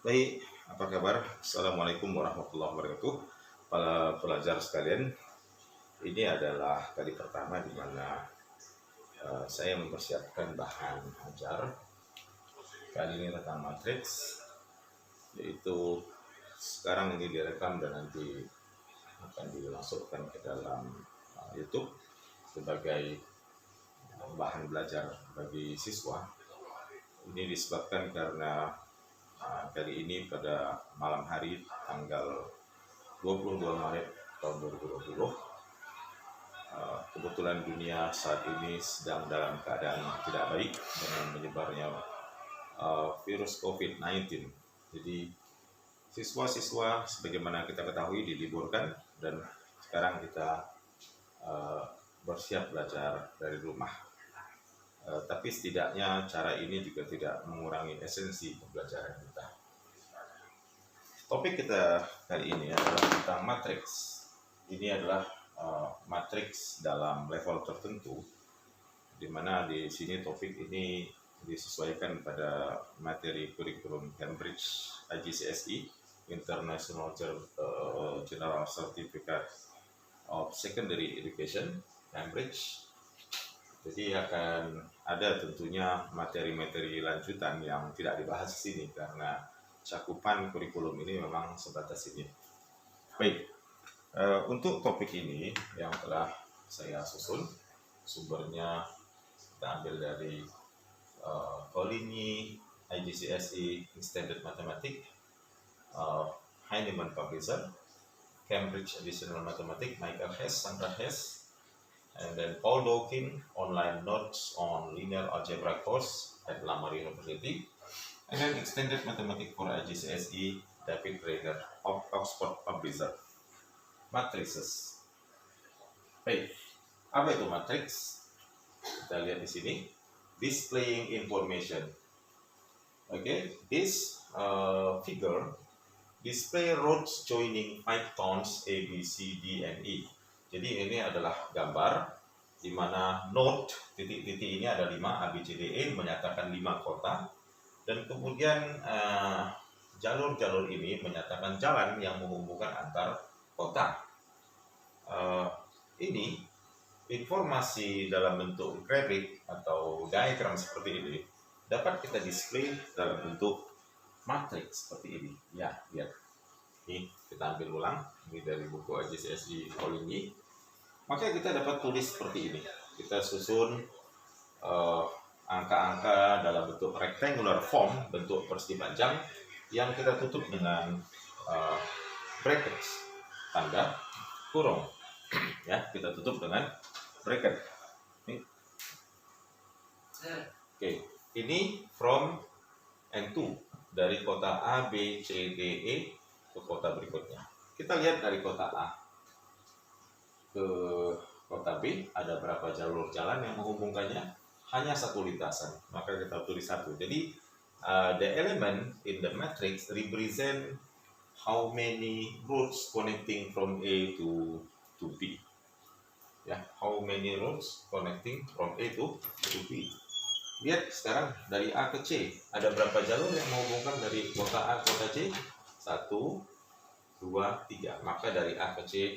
Baik, apa kabar? Assalamualaikum warahmatullahi wabarakatuh. Para pelajar sekalian, ini adalah kali pertama di mana saya mempersiapkan bahan ajar. Kali ini tentang matriks, yaitu sekarang ini direkam dan nanti akan dimasukkan ke dalam YouTube sebagai bahan belajar bagi siswa. Ini disebabkan karena kali ini pada malam hari tanggal 22 Maret tahun 2020 kebetulan dunia saat ini sedang dalam keadaan tidak baik dengan menyebarnya virus COVID-19. Jadi siswa-siswa sebagaimana kita ketahui diliburkan dan sekarang kita bersiap belajar dari rumah. Tapi setidaknya cara ini juga tidak mengurangi esensi pembelajaran kita. Topik kita kali ini adalah tentang matriks. Ini adalah matriks dalam level tertentu, di mana di sini topik ini disesuaikan pada materi kurikulum Cambridge IGCSE International General Certificate of Secondary Education Cambridge. Jadi akan ada tentunya materi-materi lanjutan yang tidak dibahas di sini karena cakupan kurikulum ini memang sebatas ini. Baik, untuk topik ini yang telah saya susun, sumbernya kita ambil dari Coligny IGCSE Extended Mathematics, Heinemann Publisher, Cambridge Additional Mathematics, Michael Hess, Sandra Hess, and then Paul Dawkins, Online Notes on Linear Algebra course at Lamar University, and then Extended Mathematics for IGCSE, David Reiner of Oxford Publisher. Matrices. Baik, apa itu matriks? Kita lihat di sini, displaying information. Okay, this figure display rows joining 5 tones A, B, C, D, and E. Jadi ini adalah gambar di mana node titik-titik ini ada 5 A, B, C, D, E menyatakan 5 kota, dan kemudian jalur-jalur ini menyatakan jalan yang menghubungkan antar kota. Ini informasi dalam bentuk grafik atau diagram seperti ini dapat kita display dalam bentuk matriks seperti ini. Ya, lihat. Ini kita ambil ulang, ini dari buku IGCSE Coligny. Maka kita dapat tulis seperti ini. Kita susun angka-angka dalam bentuk rectangular form, bentuk persegi panjang, yang kita tutup dengan brackets, tanda kurung. Ya, kita tutup dengan bracket. Oke, ini from and to, dari kota A, B, C, D, E ke kota berikutnya. Kita lihat dari kota A ke kota B ada berapa jalur jalan yang menghubungkannya? Hanya satu lintasan, maka kita tulis 1. Jadi the element in the matrix represent how many routes connecting from A to B. Ya, how many routes connecting from A to B. Lihat sekarang dari A ke C ada berapa jalur yang menghubungkan dari kota A ke kota C? 1, 2, 3. Maka dari A ke C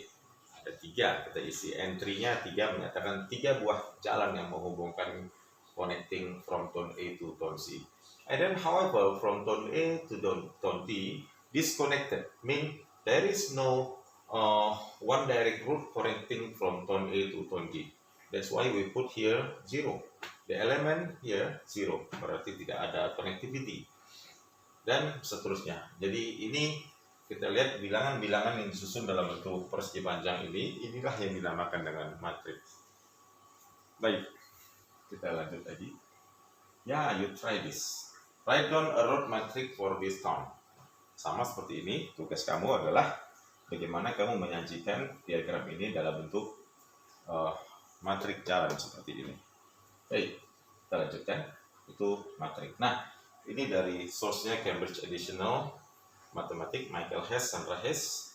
ada 3. Kita isi entry-nya 3, menyatakan 3 buah jalan yang menghubungkan connecting from tone A to tone C. And then however from tone A to tone D disconnected, mean there is no one direct route connecting from tone A to tone D. That's why we put here 0. The element here 0, berarti tidak ada connectivity. Dan seterusnya. Jadi ini kita lihat bilangan-bilangan yang disusun dalam bentuk persegi panjang ini, inilah yang dinamakan dengan matriks. Baik, kita lanjut lagi. Ya, you try this. Write down a road matrix for this town. Sama seperti ini, tugas kamu adalah bagaimana kamu menyajikan diagram ini dalam bentuk matriks jalan seperti ini. Baik, kita lanjutkan. Itu matriks. Nah, ini dari source-nya Cambridge Additional Mathematics, Michael Hess, Sandra Hess.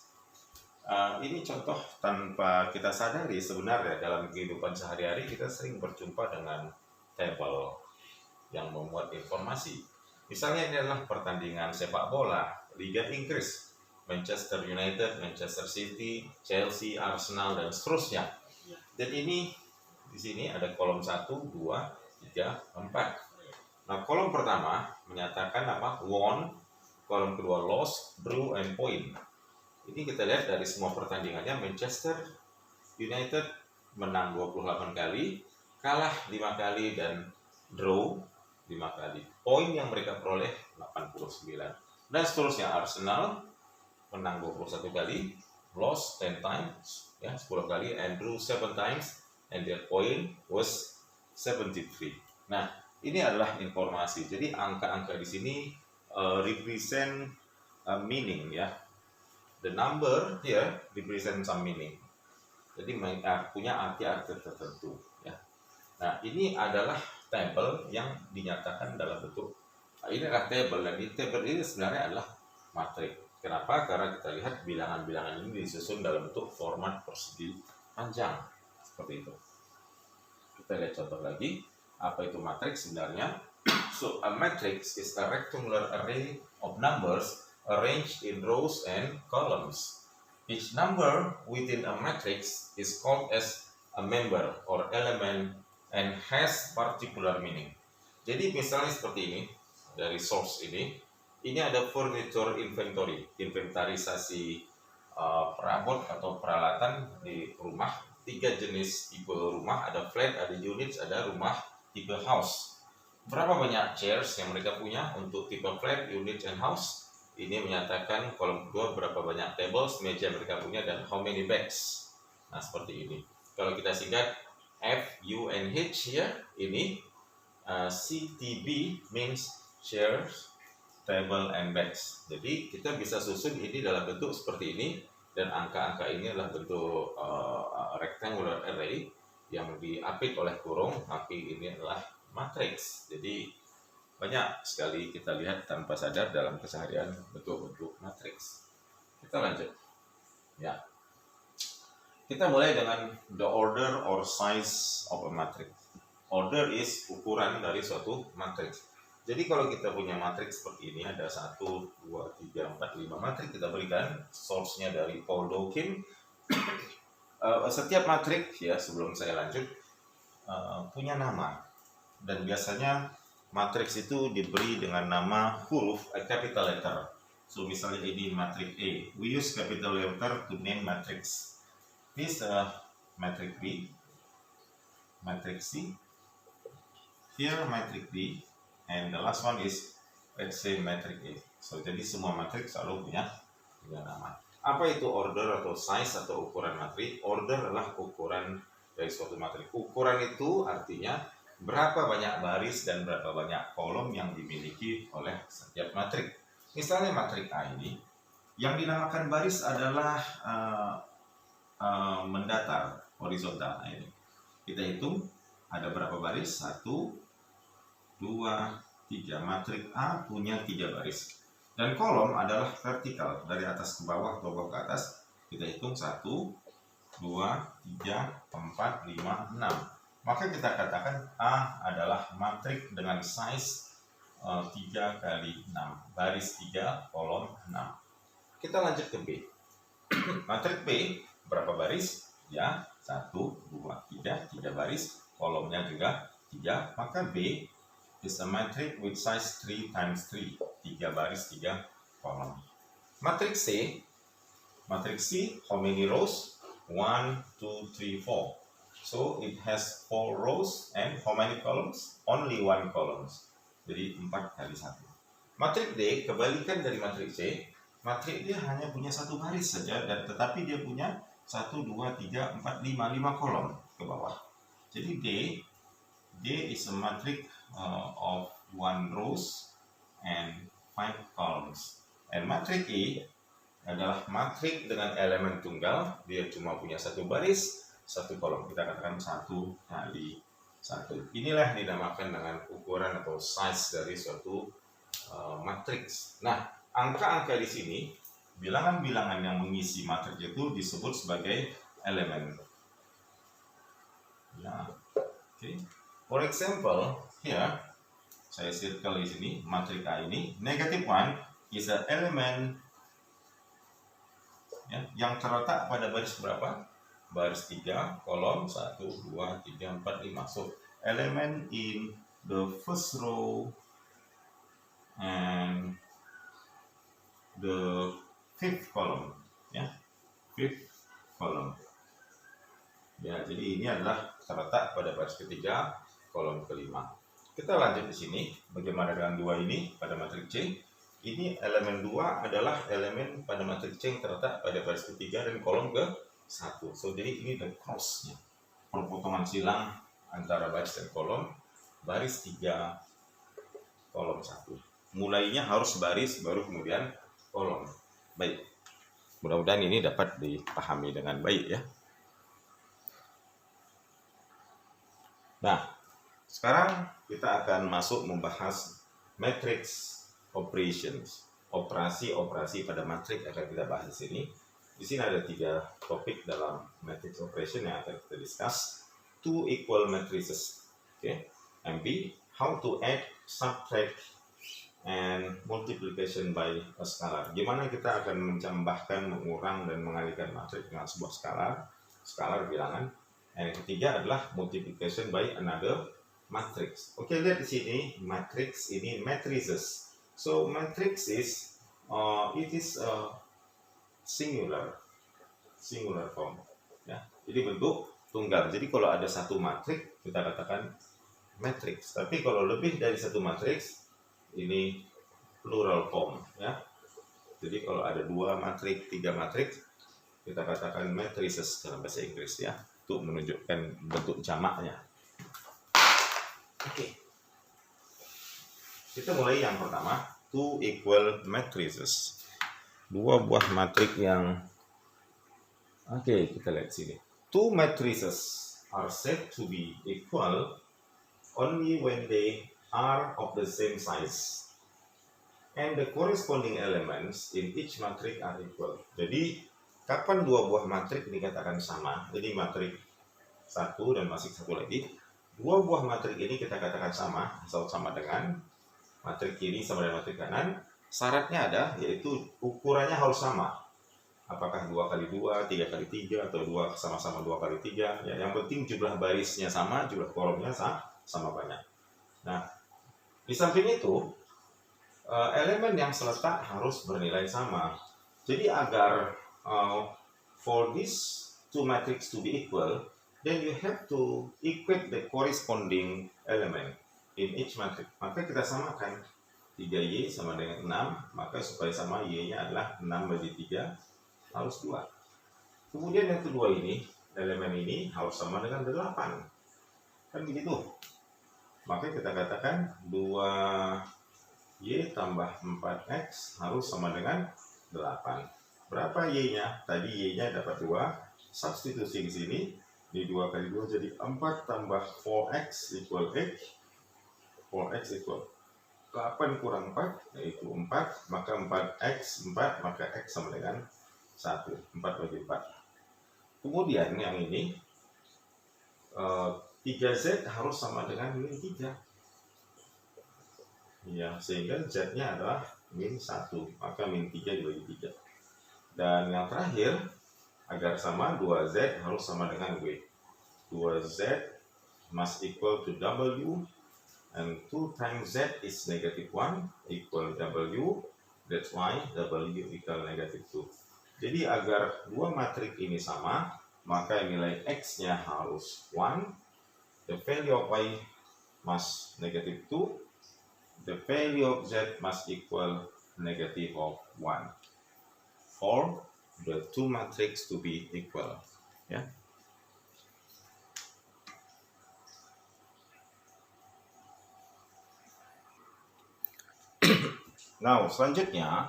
Ini contoh tanpa kita sadari sebenarnya dalam kehidupan sehari-hari kita sering berjumpa dengan tabel yang memuat informasi. Misalnya ini adalah pertandingan sepak bola Liga Inggris, Manchester United, Manchester City, Chelsea, Arsenal, dan seterusnya. Dan ini di sini ada kolom 1, 2, 3, 4. Nah, kolom pertama menyatakan apa? Won, kolom kedua lost, draw, and point. Ini kita lihat dari semua pertandingannya, Manchester United menang 28 kali, kalah 5 kali, dan draw 5 kali. Poin yang mereka peroleh 89. Dan seterusnya, Arsenal menang 21 kali, lost 10 times, ya 10 kali, and drew 7 times, and their point was 73. Nah, ini adalah informasi. Jadi angka-angka di sini represent meaning, ya. The number here represent some meaning. Jadi punya arti-arti tertentu, ya. Nah, ini adalah tabel yang dinyatakan dalam bentuk ini adalah tabel, dan di tabel ini sebenarnya adalah matriks. Kenapa? Karena kita lihat bilangan-bilangan ini disusun dalam bentuk format persegi panjang seperti itu. Kita lihat contoh lagi. Apa itu matriks sebenarnya? So a matrix is a rectangular array of numbers arranged in rows and columns. Each number within a matrix is called as a member or element and has particular meaning. Jadi misalnya seperti ini, dari source ini ada furniture inventory, inventarisasi perabot atau peralatan di rumah. 3 jenis tipe rumah, ada flat, ada units, ada rumah tipe house. Berapa banyak chairs yang mereka punya untuk tipe flat, unit, and house? Ini menyatakan kolom kedua berapa banyak tables, meja mereka punya, dan how many bags. Nah, seperti ini. Kalau kita singkat F, U, and H ya, ini CTB means chairs, table, and bags. Jadi kita bisa susun ini dalam bentuk seperti ini, dan angka-angka ini adalah bentuk rectangular array yang diapit oleh kurung, tapi ini adalah matriks. Jadi banyak sekali kita lihat tanpa sadar dalam keseharian bentuk-bentuk matriks. Kita lanjut. Ya. Kita mulai dengan the order or size of a matrix. Order is ukuran dari suatu matriks. Jadi kalau kita punya matriks seperti ini, ada 1, 2, 3, 4, 5 matriks, kita berikan source-nya dari Paul Dawkins. Setiap matriks, ya sebelum saya lanjut, punya nama. Dan biasanya matriks itu diberi dengan nama huruf, a capital letter. So misalnya ini matriks A. We use capital letter to name matrix. This matrix B, matrix C, here matrix D, and the last one is let's say matrix A. So jadi semua matriks selalu punya nama. Apa itu order atau size atau ukuran matriks? Order adalah ukuran dari suatu matriks. Ukuran itu artinya berapa banyak baris dan berapa banyak kolom yang dimiliki oleh setiap matriks. Misalnya matriks A ini, yang dinamakan baris adalah mendatar, horizontal. Nah, ini kita hitung ada berapa baris? 1, 2, 3. Matriks A punya 3 baris. Dan kolom adalah vertikal, dari atas ke bawah, bawah ke atas. Kita hitung 1, 2, 3, 4, 5, 6. Maka kita katakan A adalah matriks dengan size 3 kali 6. Baris 3, kolom 6. Kita lanjut ke B. Matriks B, berapa baris? Ya, 1, 2, 3 baris. Kolomnya juga 3. Maka B is a matrix with size 3 times 3. 3 baris, 3 kolom. Matrix C. Matrix C, how many rows? 1, 2, 3, 4. So it has 4 rows and how many columns? Only 1 columns. Jadi 4 kali 1. Matrix D, kebalikan dari matrix C. Matrix D hanya punya 1 baris saja, dan tetapi dia punya 1, 2, 3, 4, 5 kolom ke bawah. Jadi D is a matrix of 1 rows and 5 columns. And matrix E adalah matriks dengan elemen tunggal, dia cuma punya 1 baris, 1 kolom. Kita katakan 1 kali 1. Inilah dinamakan dengan ukuran atau size dari suatu matriks. Nah, angka-angka di sini, bilangan-bilangan yang mengisi matriks itu disebut sebagai elemen. Ya, okay. For example, here saya circle di sini, matriks A ini, negative 1 is an element ya, yang terletak pada baris berapa? Baris 3, kolom 1, 2, 3, 4, 5. So, element in the first row and the fifth column, ya, fifth column. Ya, jadi ini adalah terletak pada baris ketiga, kolom kelima. Kita lanjut di sini. Bagaimana dengan 2 ini pada matriks C? Ini elemen 2 adalah elemen pada matriks C yang terletak pada baris ketiga dan kolom ke-1. So, jadi ini the cross-nya. Perpotongan silang antara baris dan kolom, baris 3, kolom 1. Mulainya harus baris, baru kemudian kolom. Baik. Mudah-mudahan ini dapat dipahami dengan baik ya. Nah, sekarang kita akan masuk membahas matrix operations. Operasi-operasi pada matriks akan kita bahas di sini. Di sini ada 3 topik dalam matrix operation yang akan kita discuss. 2 equal matrices. Okay. MB, how to add, subtract, and multiplication by a scalar. Gimana kita akan menambahkan, mengurang, dan mengalihkan matriks dengan sebuah skalar bilangan. Dan yang ketiga adalah multiplication by another matrix. Oke, lihat di sini matrix ini matrices. So matrix is it is a singular form. Ya, jadi bentuk tunggal. Jadi kalau ada satu matriks kita katakan matrix. Tapi kalau lebih dari satu matriks ini plural form. Ya, jadi kalau ada 2 matriks, 3 matriks kita katakan matrices dalam bahasa Inggris ya, untuk menunjukkan bentuk jamaknya. Oke. Kita mulai yang pertama, 2 equal matrices. 2 buah matriks yang kita lihat sini. 2 matrices are said to be equal only when they are of the same size and the corresponding elements in each matrix are equal. Jadi kapan 2 buah matriks dikatakan sama? Jadi matriks 1 dan matriks 1 lagi. 2 buah matriks ini kita katakan sama, sama dengan matriks kiri sama dengan matriks kanan. Syaratnya ada, yaitu ukurannya harus sama. Apakah 2 kali 2, 3 kali 3, atau 2 sama-sama 2 kali 3. Ya, yang penting jumlah barisnya sama, jumlah kolomnya sama banyak. Nah, di samping itu, elemen yang seletak harus bernilai sama. Jadi agar for these 2 matrices to be equal, then you have to equate the corresponding element in each matrix. Maka kita samakan 3Y sama dengan 6, maka supaya sama Y-nya adalah 6 bagi 3 harus 2. Kemudian yang kedua ini, elemen ini harus sama dengan 8. Kan begitu. Maka kita katakan 2Y tambah 4X harus sama dengan 8. Berapa Y-nya? Tadi Y-nya dapat 2. Substitusi di sini. Di 2 kali 2 jadi 4 tambah 4X equal X. 4X equal 8 kurang 4 yaitu 4. Maka 4X 4 maka X sama dengan 1. 4 bagi 4. Kemudian yang ini 3Z harus sama dengan min 3. Ya, sehingga Z-nya adalah min 1. Maka min 3 dibagi 3. Dan yang terakhir, agar sama 2Z harus sama dengan W. 2Z must equal to W. And 2 times Z is negative 1 equal W. That's why W equal negative 2. Jadi agar 2 matriks ini sama, maka nilai X-nya harus 1. The value of Y must negative 2. The value of Z must equal negative of 1. For the 2 matrices to be equal. Ya. Now, selanjutnya,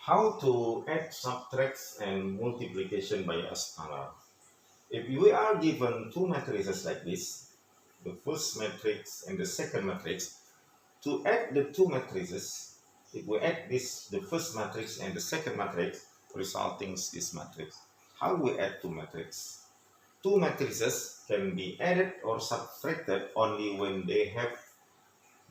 how to add, subtract, and multiplication by a scalar. If we are given 2 matrices like this, the first matrix and the second matrix, to add the 2 matrices, if we add this, the first matrix and the second matrix, resulting this matrix. How we add 2 matrices? 2 matrices can be added or subtracted only when they have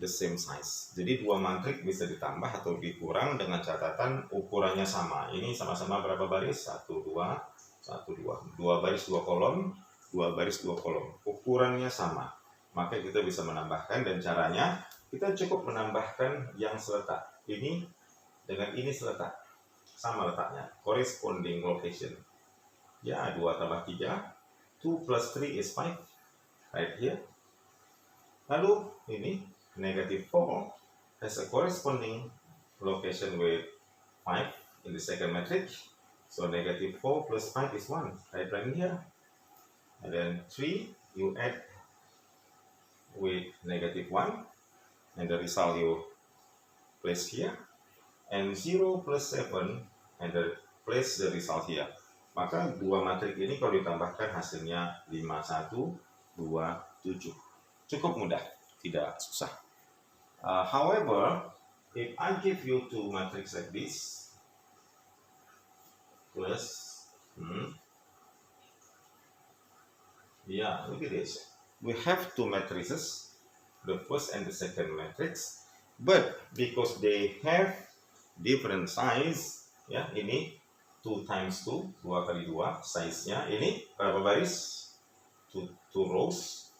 the same size. Jadi dua matrik bisa ditambah atau dikurang dengan catatan ukurannya sama. Ini sama-sama berapa baris? 1, 2, 1, 2. 2 baris 2 kolom, 2 baris 2 kolom. Ukurannya sama. Maka kita bisa menambahkan, dan caranya kita cukup menambahkan yang seletak. Ini dengan ini seletak. Sama letaknya. Corresponding location. Ya, 2 tambah 3. 2 plus 3 is 5. Right here. Lalu ini negative 4 has a corresponding location with 5 in the second matrix. So negative 4 plus 5 is 1. Right here. And then 3 you add with negative 1. And the result you place here. And 0 plus 7 and place the result here. Maka dua matrik ini kalau ditambahkan hasilnya 5, 1, 2, 7. Cukup mudah, tidak susah. However, if I give you two matrices like this, plus, yeah, look at this. We have two matrices, the first and the second matrix, but because they have different size, ya, ini 2 times 2, 2 kali 2, size-nya ini berapa baris? 2 rows,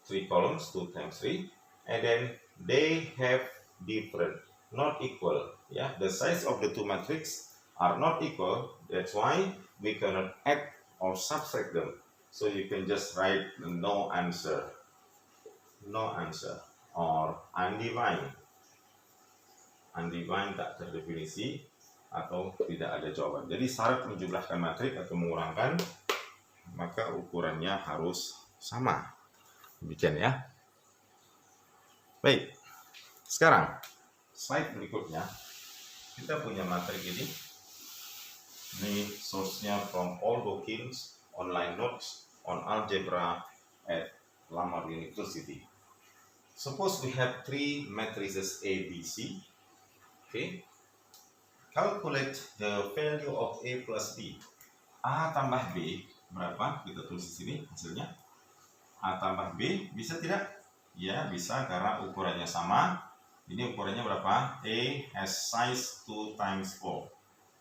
3 columns, 2 times 3, and then they have different, not equal. Yeah, the size of the two matrices are not equal. That's why we cannot add or subtract them. So you can just write no answer, or undefined. Undefined tak terdefinisi atau tidak ada jawaban. Jadi syarat menjumlahkan matrik atau mengurangkan, maka ukurannya harus sama. Demikian ya. Baik, sekarang slide berikutnya kita punya matrik ini. Ini source-nya from all Dawkins online notes on algebra at Lamar University. Suppose we have 3 matrices A, B, C. Okay. Calculate the value of A plus B. A tambah B berapa? Kita tulis di sini hasilnya. A tambah B bisa tidak? Ya, bisa karena ukurannya sama. Ini ukurannya berapa? A has size 2 times 4.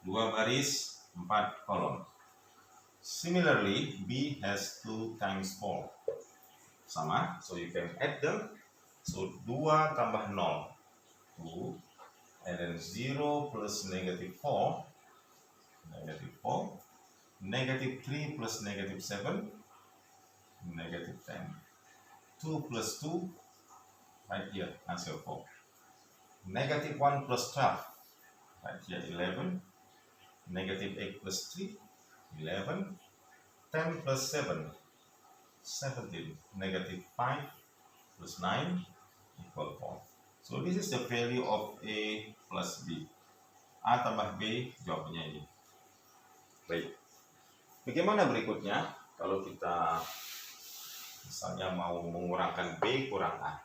2 baris, 4 kolom. Similarly, B has 2 times 4. Sama, so you can add them. So 2 tambah 0, 2. And then 0 plus negative 4, negative 3 plus negative 7, negative 10. 2 plus 2, right here, answer 4. Negative 1 plus 12, right here, 11. Negative 8 plus 3, 11. 10 plus 7, 17. Negative 5 plus 9, equal 4. So this is the value of A plus B. A tambah B, jawabannya ini. Baik. Bagaimana berikutnya kalau kita misalnya mau mengurangkan B kurang A?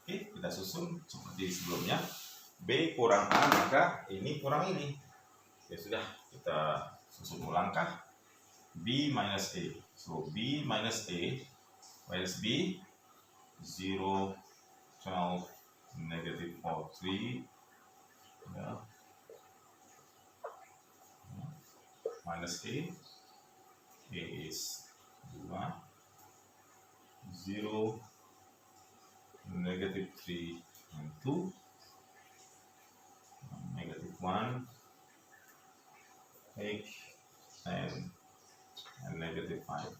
Oke, kita susun seperti sebelumnya. B kurang A, maka ini kurang ini. Ya sudah, kita susun langkah. B minus A. So B minus A, where is B? 0, 12, negative 4, 3, yeah. Minus A is 2, 0, negative 3, and 2, negative 1, 8, 10, and negative 5.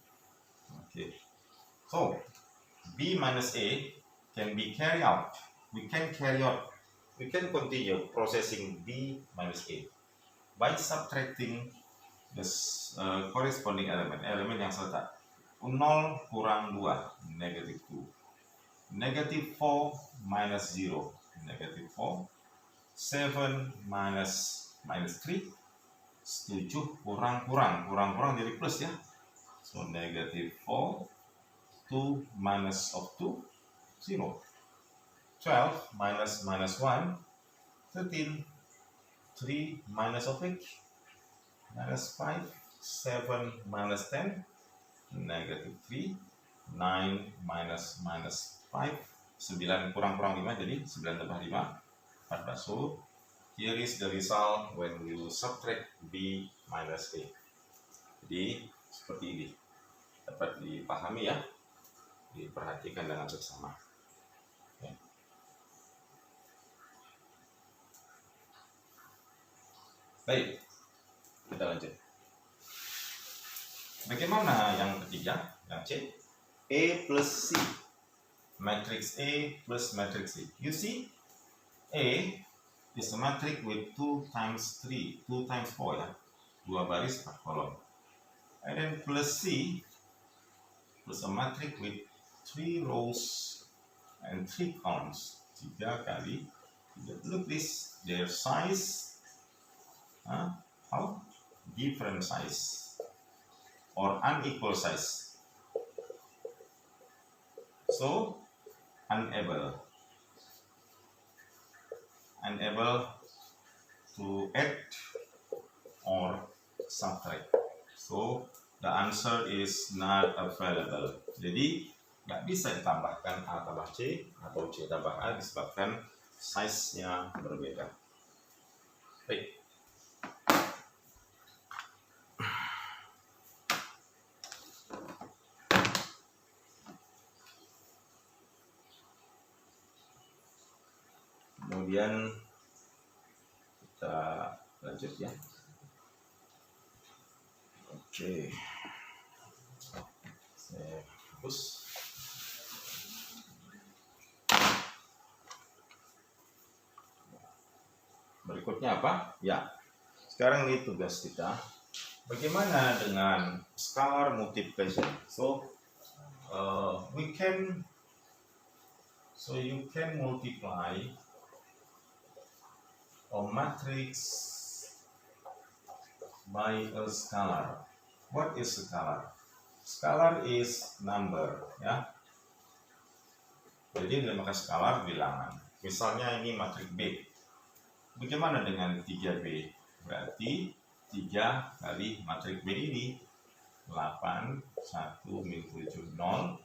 Okay, so B minus A can be carried out. We can continue processing B minus A by subtracting the corresponding element yang seletak. 0 kurang 2, negative 2. Negative 4 minus 0, negative 4. 7 minus 3. 7 kurang jadi plus ya. So negative 4. 2 minus of 2, 0. 12 minus 1, 13. 3 minus of 8, minus 5. 7 minus 10, negative 3. 9 minus 5, 9 kurang 5 jadi 9 tambah 5 14. So here is the result when you subtract B minus A. Jadi seperti ini, dapat dipahami ya, diperhatikan dengan seksama. Ya. Baik, kita lanjut. Bagaimana yang ketiga, yang C? A plus C, matrix A plus matrix C. You see, A is a matrix with 2 times 3, 2 times 4 ya, 2 baris 4 kolom. And then plus C plus a matrix with 3 rows and 3 columns. 3 kali 3. Look this, their size, how different size or unequal size. So unable to add or subtract. So the answer is not available. Jadi nggak bisa ditambahkan A tambah C atau C tambah A disebabkan size-nya berbeda. Baik. Kemudian kita lanjut ya. Oke. Saya hapus. Berikutnya apa? Ya. Sekarang ini tugas kita. Bagaimana dengan scalar multiplication? So you can multiply a matrix by a scalar. What is scalar? Scalar is number, ya. Jadi dalam maka scalar bilangan. Misalnya ini matriks B. Bagaimana dengan 3B? Berarti 3 kali matriks B ini 8, 1, min 7, 0, 4,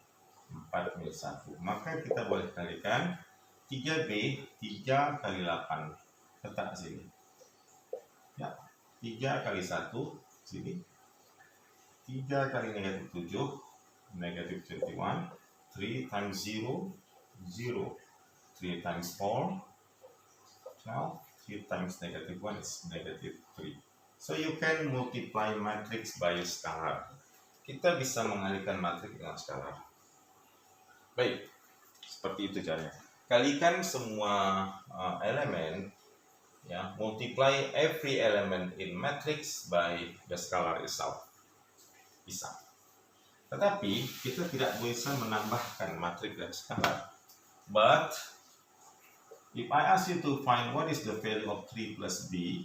min 1. Maka kita boleh kalikan 3B, 3 kali 8. Letak sini. Ya, 3 kali 1 sini. 3 kali negatif 7, negatif 21. 3 times 0, 0. 3 times 4, 12. 3 times negative 1 is negative 3. So you can multiply matrix by scalar. Kita bisa mengalihkan matriks dengan scalar. Baik, seperti itu caranya. Kalikan semua elemen, ya, multiply every element in matrix by the scalar itself. Bisa. Tetapi kita tidak bisa menambahkan matriks dan scalar. But if I ask you to find what is the value of 3 plus b,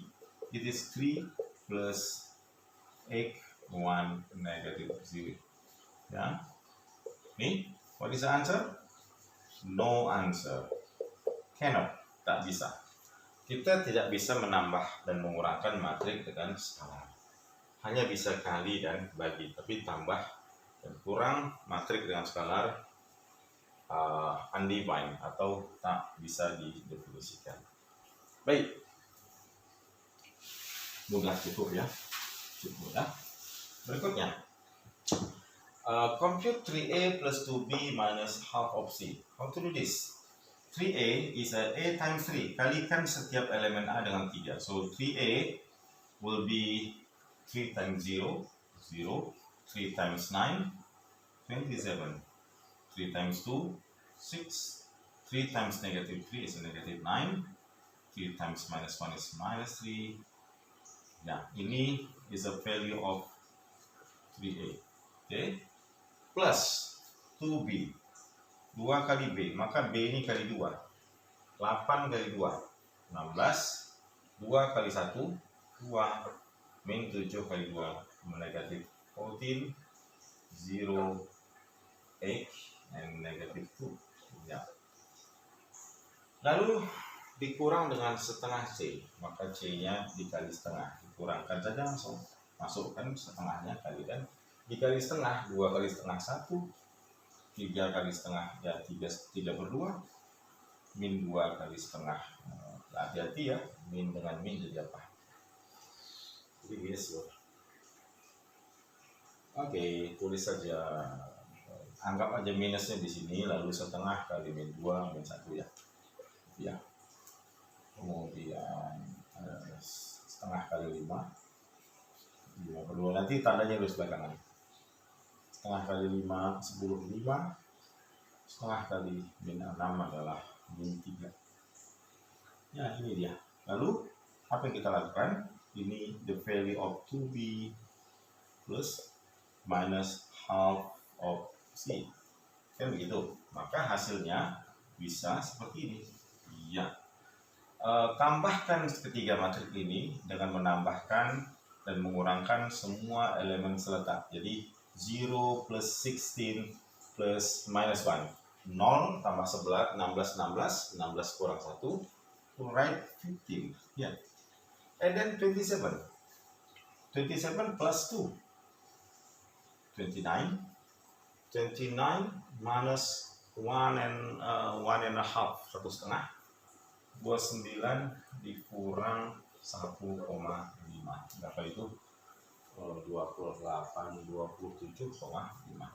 it is 3 plus x 1 negative 0. Ya. Nih, what is the answer? No answer. Cannot. Tak bisa. Kita tidak bisa menambah dan mengurangkan matriks dengan scalar. Hanya bisa kali dan bagi, tapi tambah dan kurang matriks dengan scalar undefined atau tak bisa didefinisikan. Baik, mudah cukup ya, cukup ya. Berikutnya, compute 3a plus 2b minus half of c. How to do this? 3a is a times 3. Kalikan setiap elemen a dengan 3. So 3a will be 3 times 0, 0. 3 times 9, 27. 3 times 2, 6. 3 times negative 3 is a negative 9. 3 times minus 1 is minus 3. Nah, ini is a value of 3a. Okay. Plus 2b. 2 kali b. Maka b ini kali 2. 8 kali 2. 16. 2 kali 1. 2. Min 7 kali 2. Negatif 14. 0. 8. And negative 2. Ya. Lalu dikurang dengan setengah C, maka C-nya dikali setengah, dikurangkan saja langsung, masukkan setengahnya kali dan dikali setengah, 2 kali setengah 1, 3 kali setengah ya 3/2 min 2 kali setengah. Hati-hati ya, min dengan min jadi apa? Jadi minus loh. Oke, tulis saja. Anggap aja minusnya di sini, lalu setengah kali min 2 min 1 ya. Ya. Kemudian setengah kali 5 5/2, nanti tandanya harus belakangan. Setengah kali 5 10/5, setengah kali min 6 adalah min 3. Ya, ini dia. Lalu apa yang kita lakukan? Ini the value of 2b plus minus half of c, kan begitu. Maka hasilnya bisa seperti ini. Ya, tambahkan ketiga matriks ini dengan menambahkan dan mengurangkan semua elemen seletak. Jadi 0 plus 16 plus minus 1, 0 tambah 11, 16 kurang 1, right 15. Yeah. And then 27 plus 2, 29 minus 1 and a half, 1/2, 29 dikurang 1,5, berapa itu? 27,5.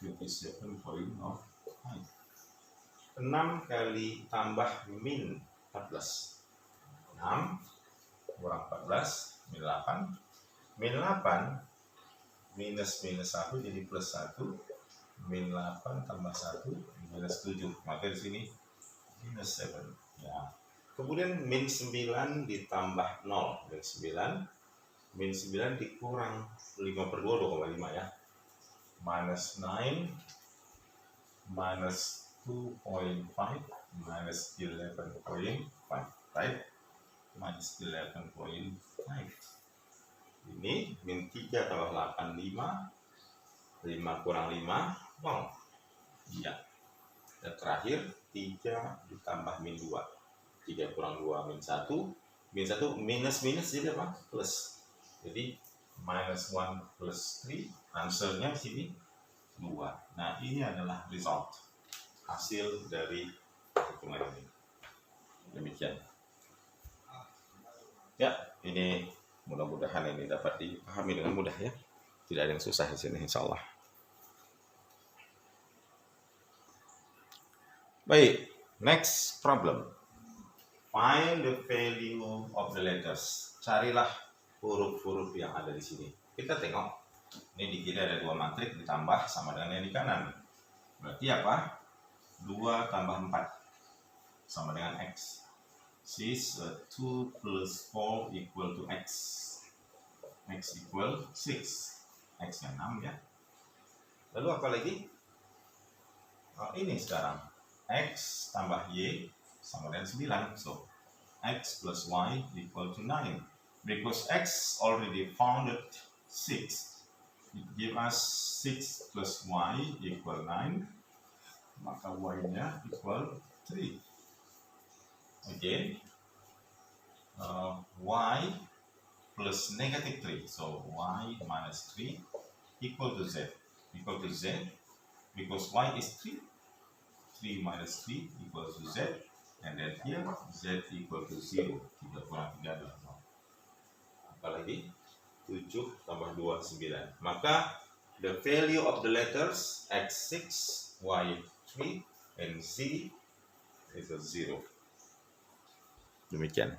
27,5. 6 kali tambah min 14, 6 kurang 14 min 8, min 8 minus 1 jadi plus 1, min 8 tambah 1 minus 7, maka di sini minus 7 ya. Kemudian min 9 ditambah 0, min 9 dikurang 5/2, 2,5 ya, minus 9 minus 2.5 minus 11.5, right? Minus 11.5. Ini min 3 tambah 8, 5 kurang 5, 0. Iya. Dan terakhir 3 ditambah min 2, 3 kurang 2 min 1, minus jadi apa? Plus. Jadi minus 1 plus 3, answernya di sini 2. Nah, ini adalah result, hasil dari hitungan ini. Demikian. Ya, ini mudah-mudahan ini dapat dipahami dengan mudah ya. Tidak ada yang susah di sini, insya Allah. Baik, next problem. Find the value of the letters. Carilah huruf-huruf yang ada di sini. Kita tengok. Ini di kiri ada 2 matriks ditambah sama dengan yang di kanan. Berarti apa? 2 tambah 4 sama dengan X. This 2 plus 4 equal to X. X equal 6. X yang 6 ya. Lalu apa lagi? Ini sekarang. X tambah Y sama dengan 9. So, X plus Y equal to 9. Because X already founded 6. It gives us 6 plus Y equal 9. Maka Y-nya equal 3. Again, Y plus negative 3. So, Y minus 3 equal to Z. Equal to Z. Because Y is 3. 3 minus 3 equals to Z. And then here, Z equal to 0. 3 kurang 3 adalah 0. Apalagi? 7 tambah 2, 9. Maka, the value of the letters X6, Y3, and Z is a 0. Demikian.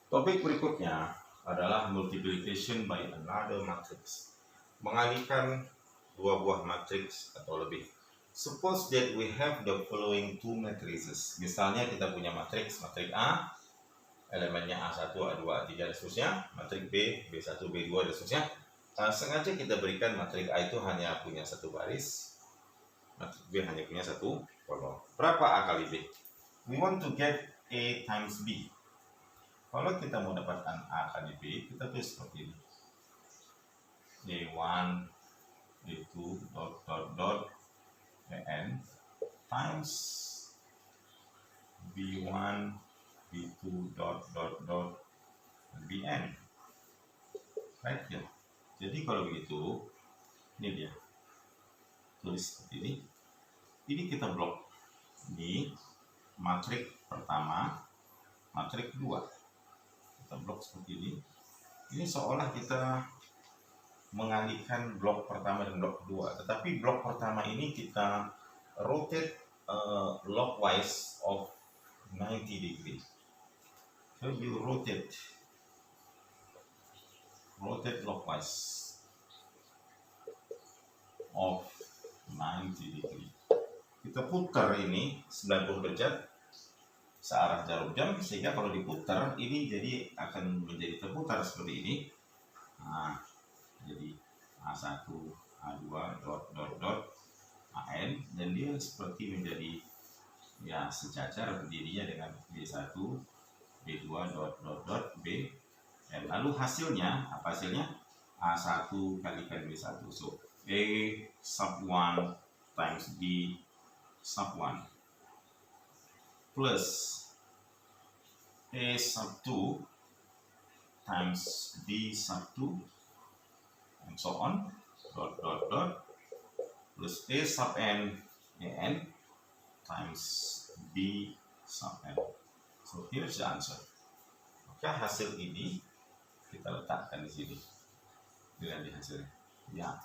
Topik berikutnya adalah multiplication by another matrix. Mengalihkan 2 buah matriks atau lebih. Suppose that we have the following 2 matrices. Misalnya kita punya matrik A, elemennya A1, A2, A3, dan seterusnya. Matrik B, B1, B2, dan seterusnya. Sengaja kita berikan matrik A itu hanya punya 1 baris. Matrik B hanya punya 1 kolom. Berapa A kali B? We want to get A times B. Kalau kita mau dapatkan A kali B, kita tulis seperti ini. A1, A2, AN times B1, B2, BN. right here. Jadi kalau begitu, ini dia, tulis seperti ini. Ini kita blok di matrik pertama, matrik kedua. Kita blok seperti ini. Ini seolah kita mengalihkan blok pertama dan blok kedua. Tetapi blok pertama ini kita rotate lockwise of 90 degree. So you rotate clockwise of 90 degree. Kita putar ini 90 derajat searah jarum jam, sehingga kalau diputar ini jadi akan menjadi terputar seperti ini. Nah, jadi A1, A2, AN, dan dia seperti menjadi ya sejajar berdirinya dengan B1, B2, B, dan lalu hasilnya, apa hasilnya? A1 kalikan B1, so A sub 1 times B sub 1 plus A sub 2 times B sub 2 and so on, plus A sub n AN times B sub n. So here's the answer. Maka hasil ini kita letakkan di sini. Lihat di hasilnya. Ya.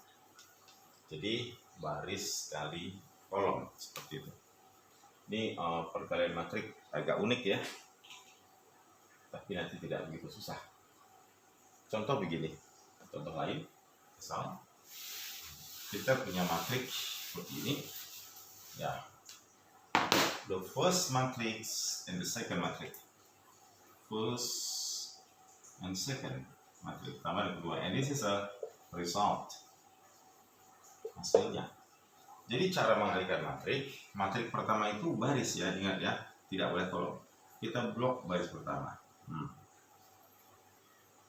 Jadi baris kali kolom seperti itu. Ini perkalian matrik agak unik ya. Tapi nanti tidak begitu susah. Contoh begini. Contoh lain. Misal kita punya matrik seperti ini. Ya. The first matrix and the second matrix. First and second matrix, pertama dan kedua. And this is a result. Hasilnya. Jadi cara mengalihkan matrik pertama itu baris ya, ingat ya, tidak boleh kolom. Kita blok baris pertama.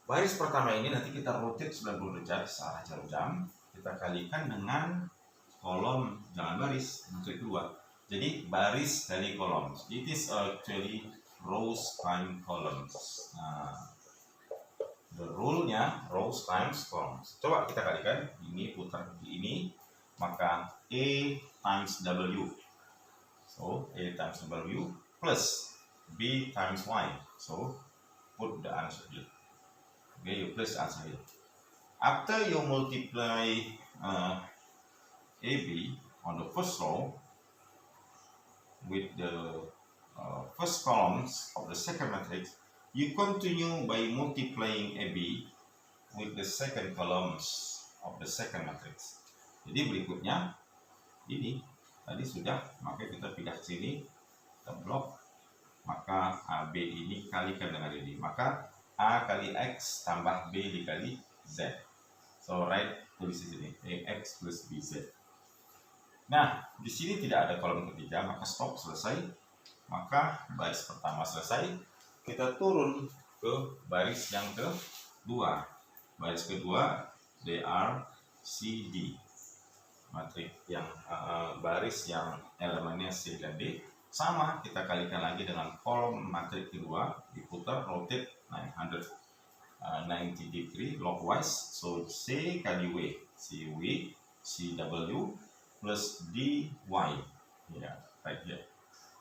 Baris pertama ini nanti kita rotate 90 derajat searah jarum jam. Kita kalikan dengan kolom, jangan baris, matrik kedua. Jadi baris kali kolom. It is actually rows times columns. Nah, the rule-nya rows times columns. Coba kita kalikan, ini putar di ini, maka A times W. So A times W plus B times Y. So put the answer here. Okay, you place the answer here. After you multiply AB on the first row with the first columns of the second matrix, you continue by multiplying AB with the second columns of the second matrix. Jadi berikutnya ini tadi sudah, maka kita pindah ke sini, kita blok, maka AB ini kalikan dengan ini, maka A kali X tambah B dikali Z. So right, tulis di sini AX plus BZ. Nah, di sini tidak ada kolom ketiga, maka stop, selesai. Maka baris pertama selesai, kita turun ke baris yang kedua. Baris kedua DR CD, matrik yang baris yang elemennya C dan D. Sama, kita kalikan lagi dengan kolom matrik kedua, diputar, rotate 90 degree lockwise. So C kali W, CW, CW plus DY, yeah, right here.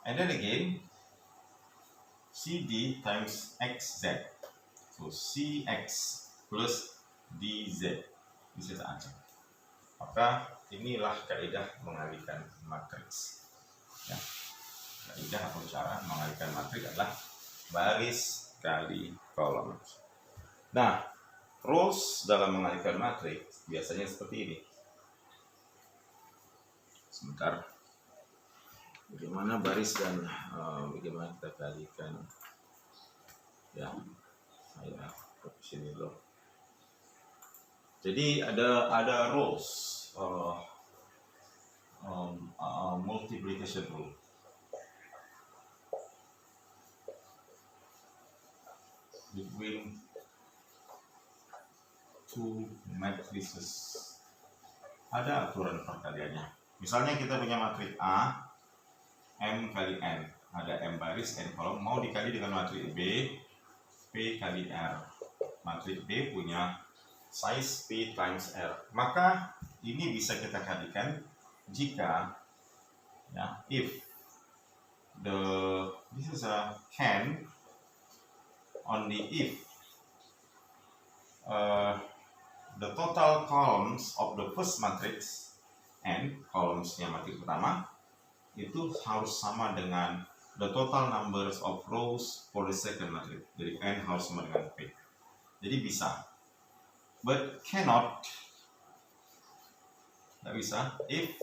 And then again, CD times XZ. So CX plus DZ. This is the answer. Maka inilah kaidah mengalihkan matriks. Ya. Kaidah atau cara mengalihkan matriks adalah baris kali kolom. Nah, rules dalam mengalihkan matriks biasanya seperti ini. Sebentar. Bagaimana baris dan bagaimana kita kalikan? Ya, saya ke sini dulu. Jadi ada rules, multiplication rule. Between two matrices. Ada aturan perkaliannya. Misalnya kita punya matrik A, M kali N, ada M baris, N kolom, mau dikali dengan matrik B, P kali R. Matrik B punya size P times R. Maka ini bisa kita kalikan jika ya, if this is a can only if the total columns of the first matrix n, columnsnya matriks pertama, itu harus sama dengan the total numbers of rows for the second matrix. Jadi n harus sama dengan p. Jadi bisa, but cannot, tidak bisa if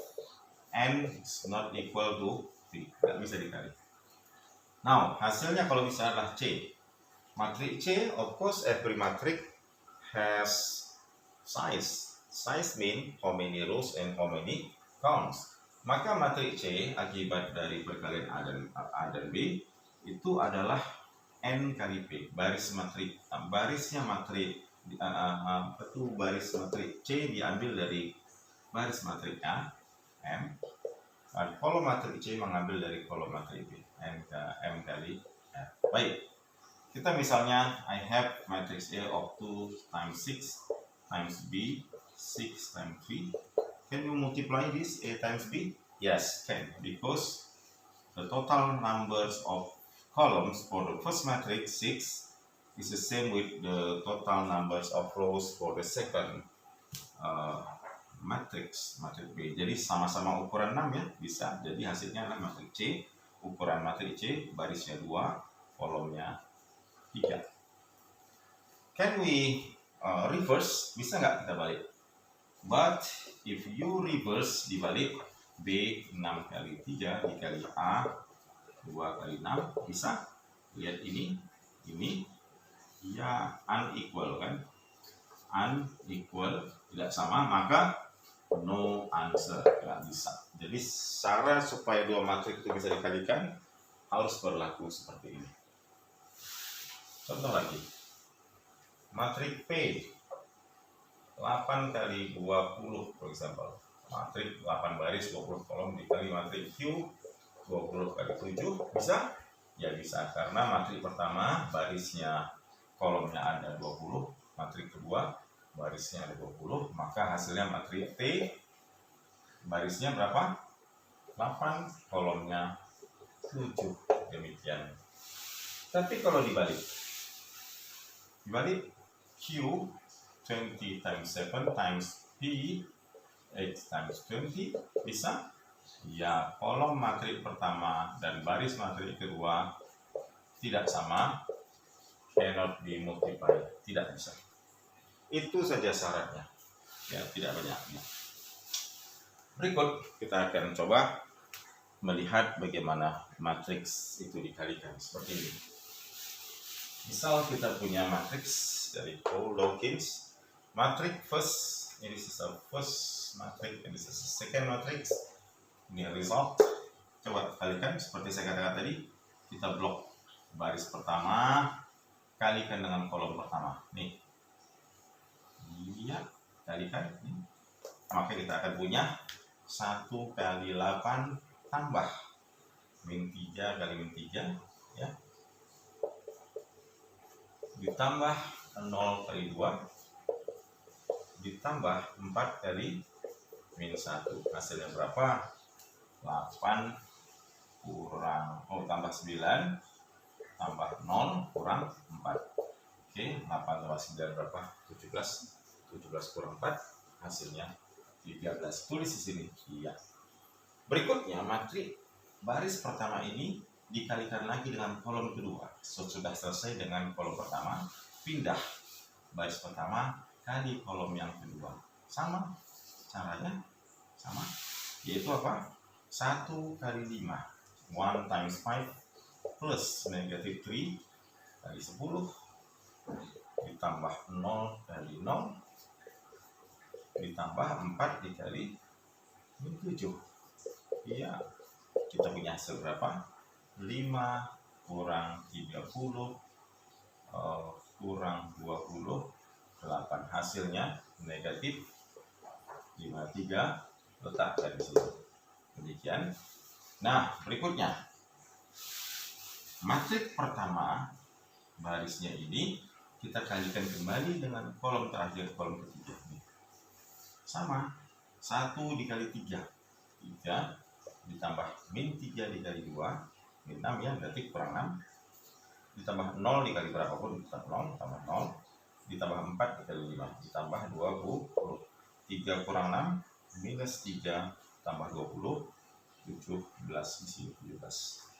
n is not equal to p. Tidak bisa dikali. Now hasilnya kalau bisa adalah C. Matrix C, of course every matrix has size. Size mean how many rows and how many columns. Maka matriks C akibat dari perkalian A dan B itu adalah N kali P. Barisnya matriks baris matriks C diambil dari baris matriks A, M. Dan kolom matriks C mengambil dari kolom matriks B, M kali R. Baik, kita misalnya I have matrix A of 2 times 6 times B 6 times 3. Can you multiply this A times B? Yes, can, because the total numbers of columns for the first matrix 6 is the same with the total numbers of rows for the second matrix B. Jadi sama-sama ukuran 6 ya, bisa. Jadi hasilnya adalah matrix C, ukuran matrix C, barisnya 2, kolomnya 3. Can we reverse? Bisa nggak kita balik? But if you reverse dibalik, B 6 kali 3 dikali A 2 kali 6, bisa? Lihat ini ya unequal kan? Unequal, tidak sama, maka no answer, nggak bisa. Jadi cara supaya dua matriks itu bisa dikalikan harus berlaku seperti ini. Contoh lagi, matriks P 8 kali 20, for example. Matriks 8 baris 20 kolom dikali matriks Q 20 kali 7, bisa? Ya bisa, karena matriks pertama barisnya kolomnya ada 20, matriks kedua barisnya ada 20, maka hasilnya matriks T barisnya berapa? 8, kolomnya 7, demikian. Tapi kalau dibalik Q 20 times 7 times P 8 times 20, bisa? Ya, kolom matriks pertama dan baris matriks kedua tidak sama, cannot be multiplied, tidak bisa. Itu saja syaratnya, ya, tidak banyaknya. Berikut kita akan coba melihat bagaimana matriks itu dikalikan seperti ini. Misal kita punya matriks dari Paul Dawkins, matriks first, ini is the first matrix, ini is the second matrix, ini result. Coba kalikan seperti saya katakan tadi, kita blok baris pertama kalikan dengan kolom pertama, nih, iya, kalikan, nih. Maka kita akan punya 1 kali 8 tambah min 3 kali min 3, ya, ditambah 0 kali 2 ditambah 4 kali min 1, hasilnya berapa? 8 kurang, tambah 9 tambah 0 kurang 4. Oke, 8 tambah 9 berapa? 17 kurang 4, hasilnya 13. Tulis di sini. Iya. Berikutnya matriks baris pertama ini dikalikan lagi dengan kolom kedua. Sudah selesai dengan kolom pertama, pindah baris pertama kali kolom yang kedua. Sama caranya, sama, yaitu apa? 1 kali 5, 1 times 5 plus negative 3 kali 10 ditambah 0 kali 0 ditambah 4 dikali 7. Iya, kita punya hasil berapa? 5 kurang 30 kurang 28, hasilnya negatif 53, letakkan di sini. Demikian. Nah, berikutnya matriks pertama barisnya ini kita kalikan kembali dengan kolom terakhir, kolom ketiga. Sama, 1 dikali 3, 3 ditambah min 3 dikali 2, min 6 ya, berarti kurang 6, ditambah 0 dikali berapapun, ditambah 0, tambah 0, ditambah 4 dikali 5, ditambah 20, 3 kurang 6, minus 3, tambah 20, 17, di sini 17.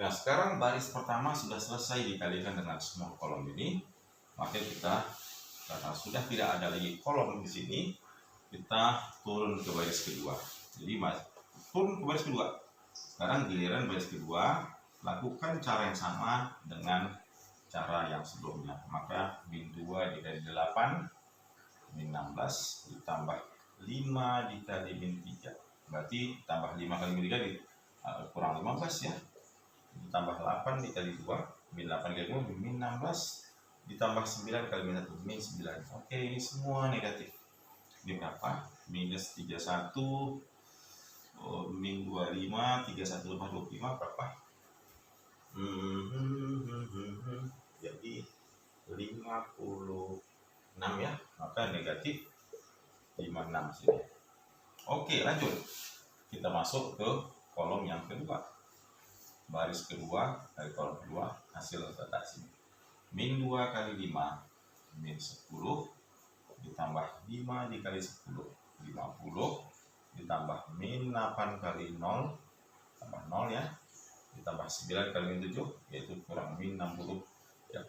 Nah, sekarang baris pertama sudah selesai dikalikan dengan semua kolom ini, maka kita, karena sudah tidak ada lagi kolom di sini, kita turun ke baris kedua. Jadi turun ke baris kedua. Sekarang giliran baris kedua, lakukan cara yang sama dengan cara yang sebelumnya. Maka min 2 dikali 8, min 16, ditambah 5 dikali min 3. Berarti tambah 5 kali min 3 kurang 15 ya. Ditambah 8 dikali 2, min 8 kali 2, min 16, ditambah 9 kali min 1, min 9. Oke, ini semua negatif. Ini berapa? Minus 31, min 25, 31 tambah 25 berapa? Jadi 56 ya, maka negatif 56 sini. Oke, lanjut. Kita masuk ke kolom yang kedua. Baris kedua dari kolom kedua, hasil redaksi. Min 2 kali 5, min 10, ditambah 5 dikali 10, 50, ditambah min 8 kali 0, tambah 0 ya, ditambah 9 kali min 7, yaitu kurang min 60 ya.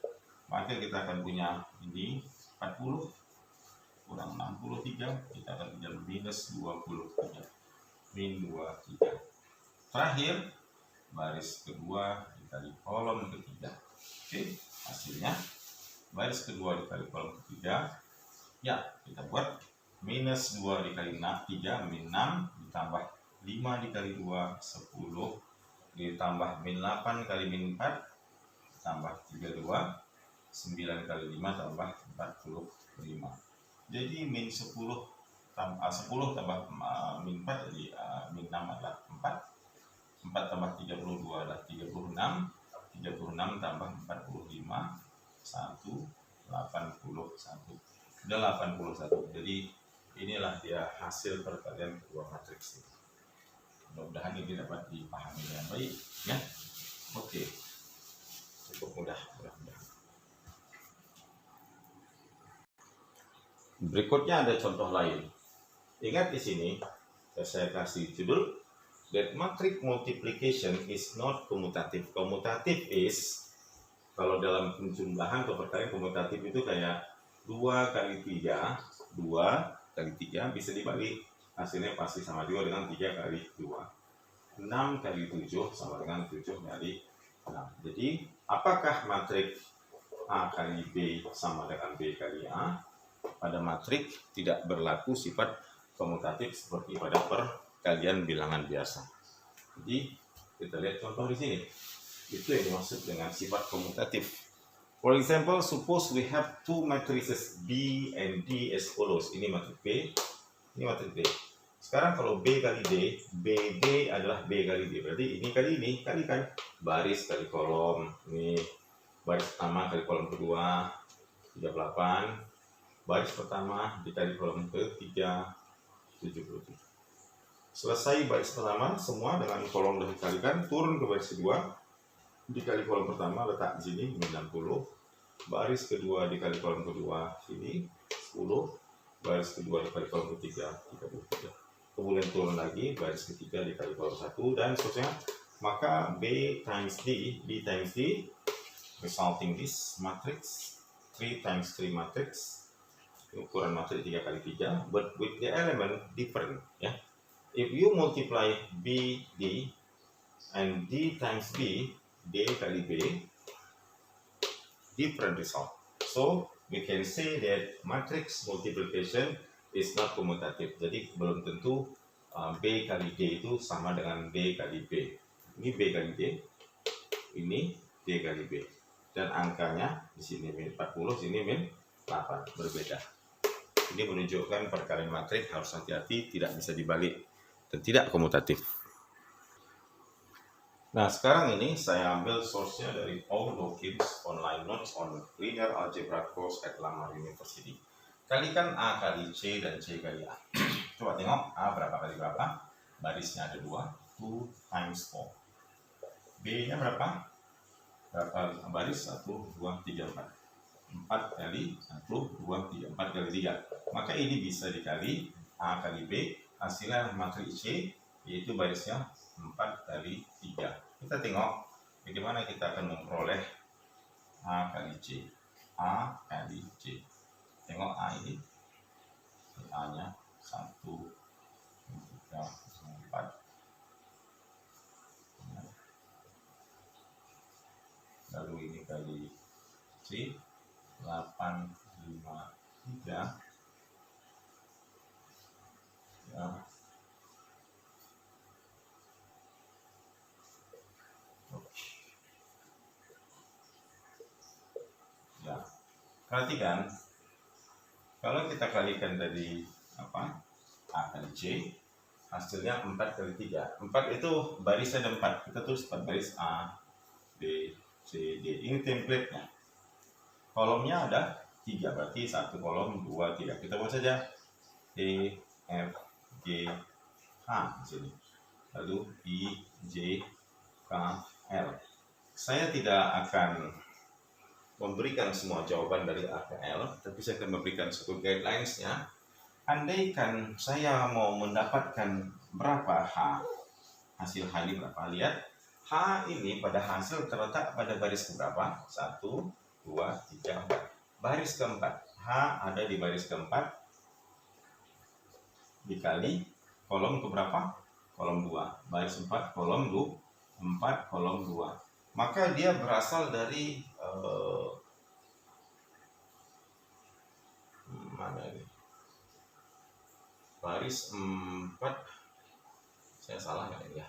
Maka kita akan punya ini 40 kurang 63, kita akan punya minus 23, min 23. Terakhir baris kedua dikali kolom ketiga. Oke, hasilnya baris kedua dikali kolom ketiga ya, kita buat minus 2 dikali 3, min 6, ditambah 5 dikali 2, 10, ditambah min 8 kali min 4, tambah 32, 9 kali 5 tambah 45. Jadi min 10 tambah min 4, jadi min 6 adalah 4. 4 tambah 32 adalah 36, 36 tambah 45, 1, 81. Sudah 81. Jadi inilah dia hasil perkalian kedua matriks ini. Mudah-mudahan ini dapat dipahami dengan baik ya. Oke. Cukup mudah, mudah-mudahan. Berikutnya ada contoh lain. Ingat di sini saya kasih judul that matrix multiplication is not commutative. Commutative is, kalau dalam penjumlahan atau perkalian, komutatif itu kayak 2 kali 3, 2 kali 3 bisa dibalik, hasilnya pasti sama juga dengan 3 kali 2. 6 kali 7 sama dengan 7 kali 6. Jadi apakah matriks A kali B sama dengan B kali A? Pada matriks tidak berlaku sifat komutatif seperti pada perkalian bilangan biasa. Jadi kita lihat contoh di sini. Itu yang dimaksud dengan sifat komutatif. For example, suppose we have two matrices B and D as follows. Ini matriks B, ini matriks D. Sekarang kalau B kali D, BD adalah B kali D. Berarti ini kalikan baris kali kolom. Ini baris pertama kali kolom kedua, 38. Baris pertama dikali kolom ketiga, 77. Selesai baris pertama semua dengan kolom sudah dikalikan, turun ke baris kedua, dikali kolom pertama letak di sini 90, baris kedua dikali kolom kedua sini 10, baris kedua dikali kolom ketiga 33. Kemudian turun lagi baris ketiga dikali kolom 1 dan seterusnya. Maka B times D resulting this matrix 3 times 3 matrix, ukuran matriks 3 kali 3, but with the element different ya. If you multiply B D and D times B, D kali B, different result. So we can say that matrix multiplication is not commutative. Jadi belum tentu B kali D itu sama dengan D kali B. Ini B kali D, ini D kali B. Dan angkanya di sini min 40, sini min 8, berbeda. Ini menunjukkan perkalian matriks harus hati-hati, tidak bisa dibalik dan tidak komutatif. Nah, sekarang ini saya ambil source-nya dari Paul Dawkins Online Notes on Linear Algebra Course at Lamar University. Kalikan A kali C dan C kali A. Coba tengok A berapa kali berapa. Barisnya ada 2, 2 times 4. B-nya berapa? Berapa baris? 1, 2, 3, 4. 4 kali 1, 2, 3. 4 kali 3. Maka ini bisa dikali A kali B. Hasilnya matriks C, yaitu barisnya 4 kali 3. Kita tengok bagaimana kita akan memperoleh A kali C. A kali C. Tengok A ini. A-nya 1, 3, 4. Lalu ini kali C. 8, 5, 3. Ya. Ya, perhatikan kalau kita kalikan dari A kali C, hasilnya 4 kali 3. 4 itu baris ada 4. Kita tulis 4 baris A, B, C, D. Ini template-nya. Kolomnya ada 3, berarti 1 kolom, 2, 3. Kita buat saja E, F, G, H di sini. Lalu I, J, K, L. Saya tidak akan memberikan semua jawaban dari A ke L, tapi saya akan memberikan satu guidelines-nya. Andaikan saya mau mendapatkan berapa H, hasil H ini berapa, lihat H ini pada hasil terletak pada baris keberapa? 1, 2, 3, 4. Baris keempat, H ada di baris keempat dikali kolom keberapa? Kolom 2. Baris 4, kolom 2, 4, kolom 2. Maka dia berasal dari mana ini? Baris 4. Saya salah nggak ini ya?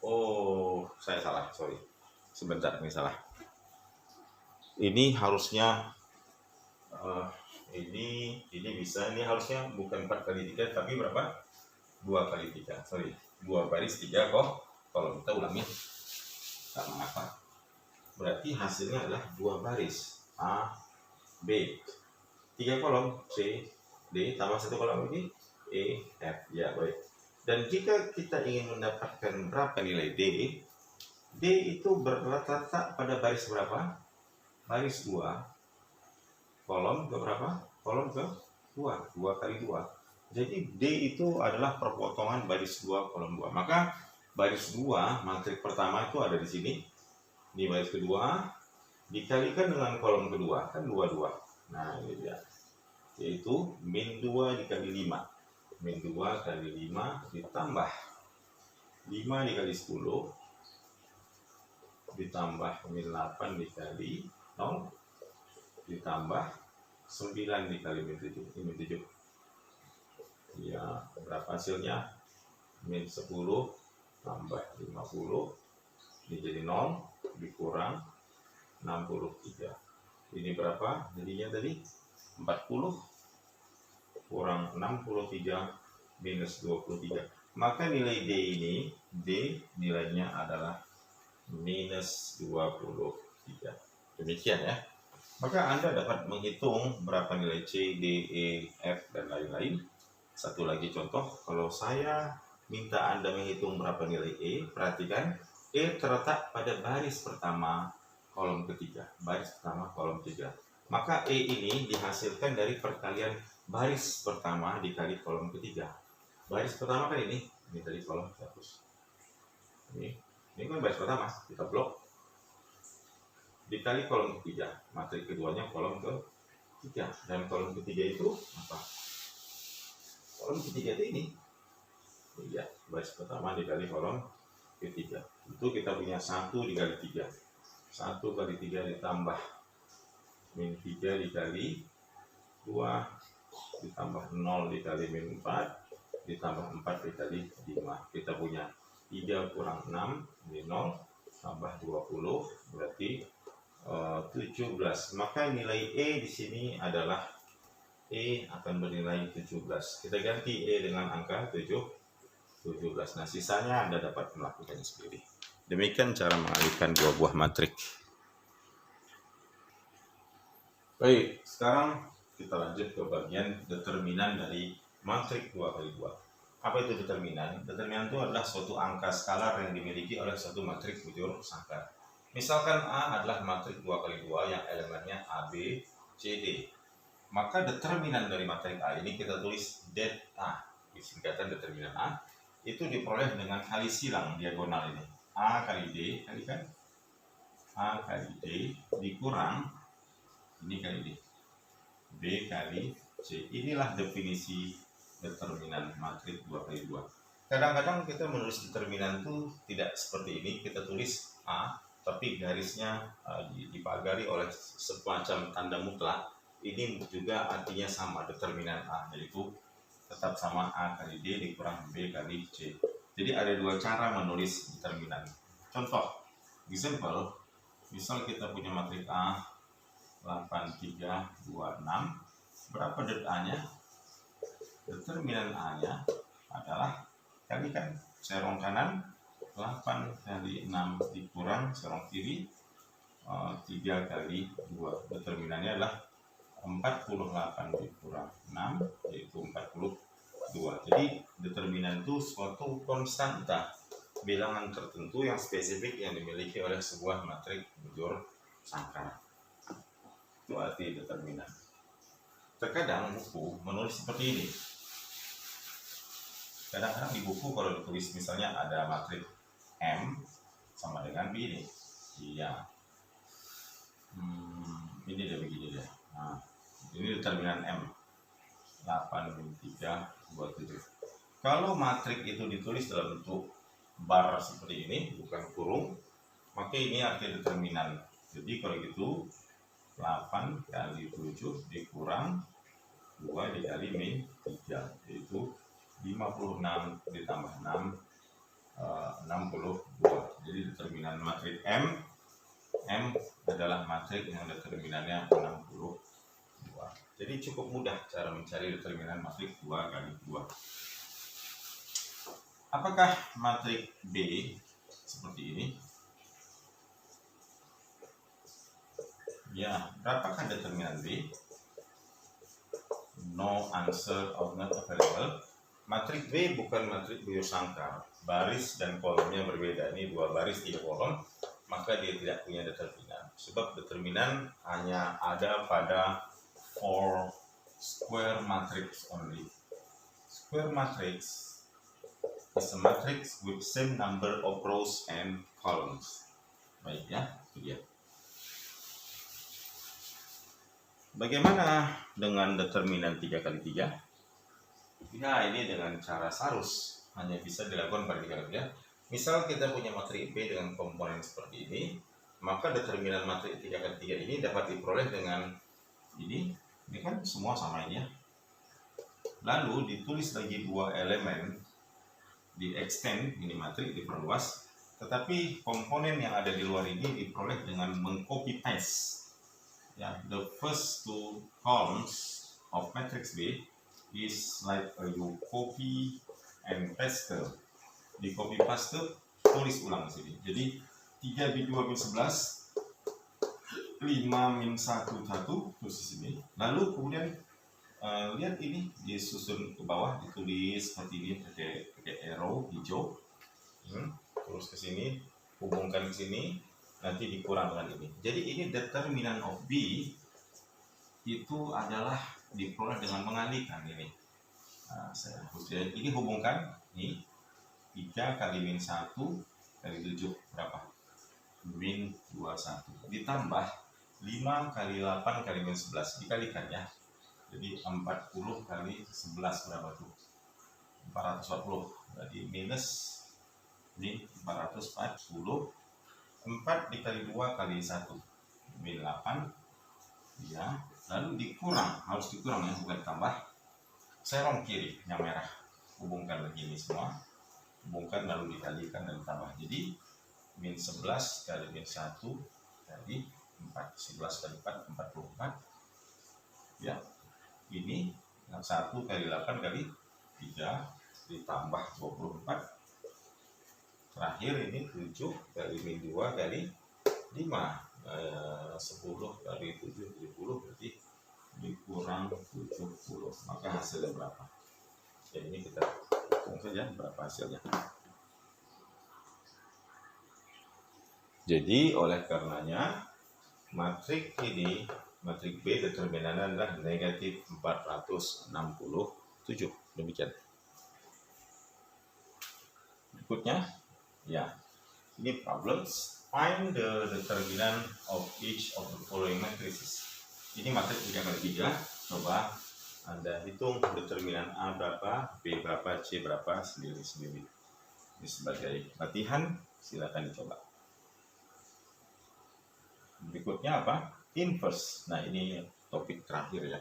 Oh, saya salah, sorry. Sebentar, ini salah. Ini harusnya ini bisa, ini harusnya bukan 4 kali 3, tapi berapa? 2 kali 3, sorry. 2 baris 3 kolom. Kita ulangi. Tak mengapa. Berarti hasilnya adalah 2 baris A, B, 3 kolom C, D, tambah 1 kolom lagi E, F. Ya, baik. Dan jika kita ingin mendapatkan berapa nilai D, D itu berletak pada baris berapa? Baris 2. Kolom ke berapa? Kolom ke 2. 2 kali 2. Jadi D itu adalah perpotongan baris 2 kolom 2. Maka baris 2 matriks pertama itu ada di sini. Ini baris kedua dikalikan dengan kolom kedua, kan 2, 2. Nah, ini dia. Yaitu min 2 dikali 5. Min 2 kali 5 ditambah 5 dikali 10 ditambah min 8 dikali 0 ditambah 9 dikali min 7. Ini min 7. Ya, berapa hasilnya? Min 10 tambah 50. Ini jadi 0 dikurang 63. Ini berapa? Jadinya tadi 40 kurang 63 minus 23. Maka nilai D ini, D nilainya adalah minus 23. Demikian ya. Maka Anda dapat menghitung berapa nilai C, D, E, F, dan lain-lain. Satu lagi contoh, kalau saya minta Anda menghitung berapa nilai E, perhatikan E terletak pada baris pertama kolom ketiga, baris pertama kolom 3. Maka E ini dihasilkan dari perkalian baris pertama dikali kolom ketiga. Baris pertama kan ini tadi kolom 100. Ini kan baris pertama, kita blok. Dikali kolom ketiga, matriks keduanya kolom ketiga. Dan kolom ketiga itu apa? Kolom ketiga itu ini. Ya, baris pertama dikali kolom ketiga. Itu kita punya 1 dikali 3. 1 kali 3 ditambah min 3 dikali 2 ditambah 0 dikali min 4 ditambah 4 dikali 5. Kita punya 3 kurang 6 ini 0 tambah 20 berarti 17. Maka nilai E di sini adalah E akan bernilai 17. Kita ganti E dengan angka 17. 17. Nah, sisanya Anda dapat melakukannya sendiri. Demikian cara mengalihkan dua buah matrik. Baik, sekarang kita lanjut ke bagian determinan dari matrik 2x2. Apa itu determinan? Determinan itu adalah suatu angka skalar yang dimiliki oleh suatu matrik bujur sangkar. Misalkan A adalah matrik 2x2 yang elemennya A, B, C, D. Maka determinan dari matrik A ini kita tulis det A. Disingkatan determinan A itu diperoleh dengan kali silang diagonal ini. A kali D, kali kan? A kali D dikurang ini kali D. B kali C. Inilah definisi determinan matrik 2x2. Kadang-kadang kita menulis determinan itu tidak seperti ini. Kita tulis A, tapi garisnya dipagari oleh semacam tanda mutlak. Ini juga artinya sama, determinan A, yaitu tetap sama A kali D dikurang B kali C. Jadi ada dua cara menulis determinan. Contoh, example, misal kita punya matrik A 8, 3, 2, 6. Berapa det A-nya? Determinan A-nya adalah kalikan serong kanan 8 kali 6 dikurang serong kiri 3 kali 2. Determinannya adalah 48 dikurang 6 yaitu 42. Jadi determinan itu suatu konstanta bilangan tertentu yang spesifik yang dimiliki oleh sebuah matrik bujur sangkar. Itu arti determinan. Terkadang buku menulis seperti ini. Kadang-kadang di buku kalau ditulis misalnya ada matrik M sama dengan B ini. Iya. Ini dia begini deh. Nah, ini determinan M. 8, 3, 2, 7. Kalau matrik itu ditulis dalam bentuk bar seperti ini, bukan kurung, maka ini arti determinan. Jadi kalau gitu 8 kali 7 dikurang 2 dikali min 3 yaitu 56 ditambah 6 62. Jadi determinan matrik M adalah matrik yang determinannya 62. Jadi cukup mudah cara mencari determinan matrik 2 kali 2. Apakah matrik B seperti ini? Ya, berapakah determinan B? No answer or not available. Matrik B bukan matrik bujur sangkar. Baris dan kolomnya berbeda. Ini 2 baris 3 kolom, maka dia tidak punya determinan. Sebab determinan hanya ada pada 4 square matrix only. Square matrix is a matrix with same number of rows and columns. Baik ya, itu dia. Bagaimana dengan determinan 3 kali 3? Ya, ini dengan cara sarus. Hanya bisa dilakukan pada 3 kali 3. Misal kita punya matrik B dengan komponen seperti ini, maka determinan matrik 3 kali 3 ini dapat diperoleh dengan ini. Ini kan semua sama ini ya. Lalu ditulis lagi 2 elemen, di extend, ini matrik diperluas, tetapi komponen yang ada di luar ini diperoleh dengan mengcopy paste. Ya, the first 2 columns of matrix B is like you copy and paste. Di copy paste, tulis ulang di sini. Jadi 3 B2 min 11, 5 min 1 1 terus di sini. Lalu kemudian lihat ini disusun ke bawah, ditulis seperti ini pakai arrow hijau. Terus ke sini, hubungkan ke sini. Nanti dikurang dengan ini. Jadi ini determinan of B itu adalah diperoleh dengan mengalihkan ini. Nah, ini hubungkan ini 3 kali min 1 kali 7 berapa? Min 21 ditambah 5 kali 8 kali min 11 dikalikan ya. Jadi 40 kali 11 berapa tuh? 440. Jadi minus ini 440. 4 dikali 2 kali 1 min 8 ya, lalu dikurang, harus dikurang ya, bukan ditambah. Serong kiri yang merah, hubungkan lagi ini semua, hubungkan lalu dikalikan dan ditambah. Jadi min 11 kali min 1 kali 4, 11 kali 4 44 ya. Ini 1 kali 8 kali 3 ditambah 24. Terakhir ini 7 kali min 2 kali 5. 10 kali 7, 70, berarti dikurang 70. Maka hasilnya berapa? Ya, ini kita hitung saja berapa hasilnya. Jadi oleh karenanya matrik ini, matrik B determinannya adalah negatif 467. Demikian. Berikutnya, ya, ini problems. Find the determinant of each of the following matrices. Ini matrik 3 kali 3. Coba Anda hitung determinan A berapa, B berapa, C berapa sendiri-sendiri. Ini sebagai latihan, silakan dicoba. Berikutnya apa? Inverse. Nah, ini topik terakhir ya.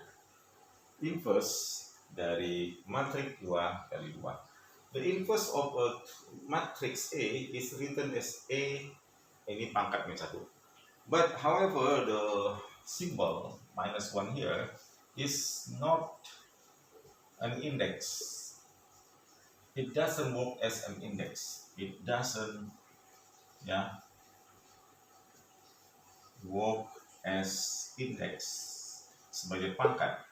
Inverse dari matrik 2 kali 2. The inverse of a matrix A is written as A, ini pangkat min 1. But however, the symbol -1 here is not an index. It doesn't work as an index. It doesn't work as index sebagai pangkat.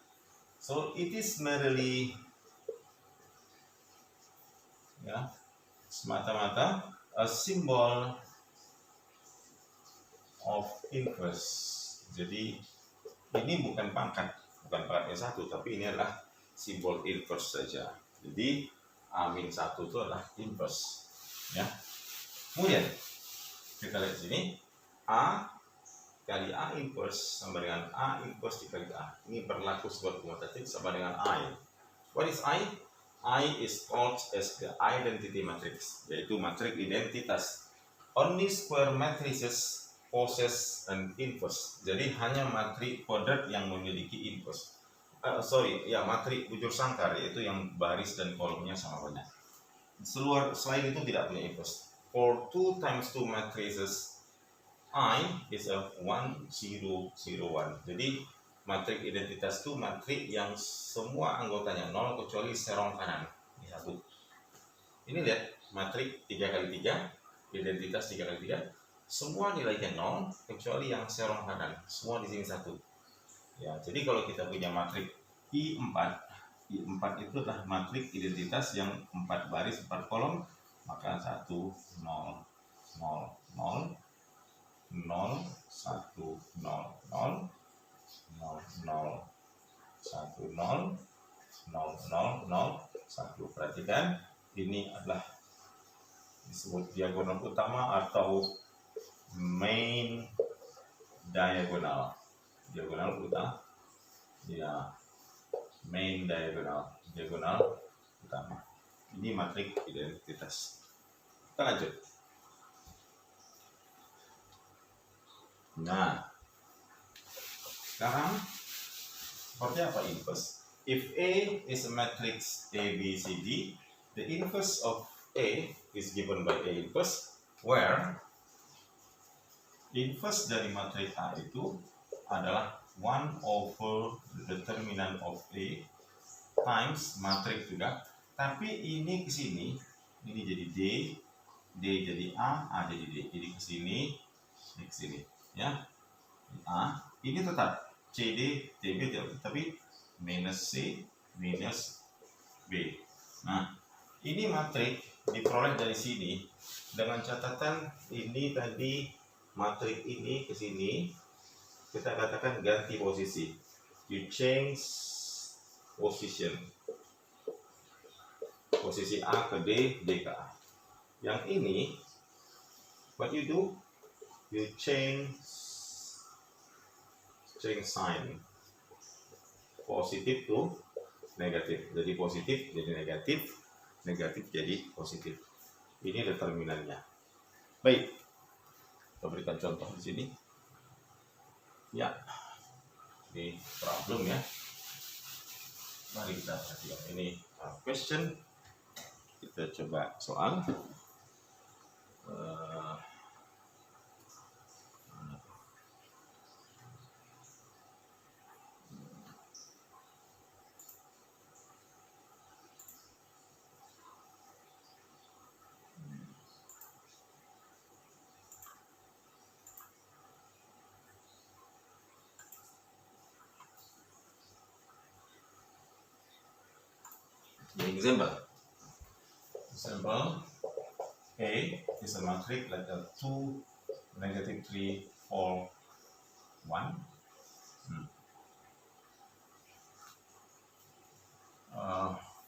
So it is merely semata-mata a symbol of inverse. Jadi ini bukan pangkat min 1, tapi ini adalah simbol inverse saja. Jadi A-1 itu adalah inverse ya. Kemudian kita lihat sini, A kali A inverse sama dengan A inverse dikali A. Ini berlaku sebuah komutatif sama dengan I. What is I? I is called as the identity matrix, yaitu matrik identitas. Only square matrices possess an inverse. Jadi hanya matrik kuadrat yang memiliki inverse. Matrik bujur sangkar, yaitu yang baris dan kolomnya sama banyak. Selain itu tidak punya inverse. For 2 times 2 matrices, I is a 1, 0, 0, 1. Jadi matrik identitas itu matrik yang semua anggotanya 0 kecuali serong kanan. Ini 1. Ini lihat, matrik 3 kali 3, identitas 3 kali 3, semua nilainya 0 kecuali yang serong kanan. Semua di sini 1. Ya, jadi kalau kita punya matrik I4 itu adalah matrik identitas yang 4 baris 4 kolom, maka 1 0 0 0 0, 1, 0, 0, 0, 0, 0, 1. Perhatikan, ini adalah disebut diagonal utama atau main diagonal. Diagonal utama. Ya, main diagonal utama. Ini matrik identitas. Kita lanjut. Nah, sekarang seperti apa inverse? If A is a matrix A, B, C, D, the inverse of A is given by A inverse, where inverse dari matrik A itu adalah 1 over the determinant of A times matrik juga, tapi ini ke sini, ini jadi D jadi A jadi D, jadi ke sini, ini ke sini. Ya, A ini tetap CD, TB tapi minus C minus B. Nah, ini matrik diperoleh dari sini dengan catatan ini tadi matrik ini ke sini, kita katakan ganti posisi. You change position. Posisi A ke D, D ke A. Yang ini, what you do? You change sign, positif to negatif. Jadi positif jadi negatif, negatif jadi positif. Ini determinannya. Baik, kita berikan contoh di sini. Ya, ini problem ya. Mari kita perhatikan. Ini question. Kita coba soal. Example. A is a matrix like a 2, -3, 4, 1.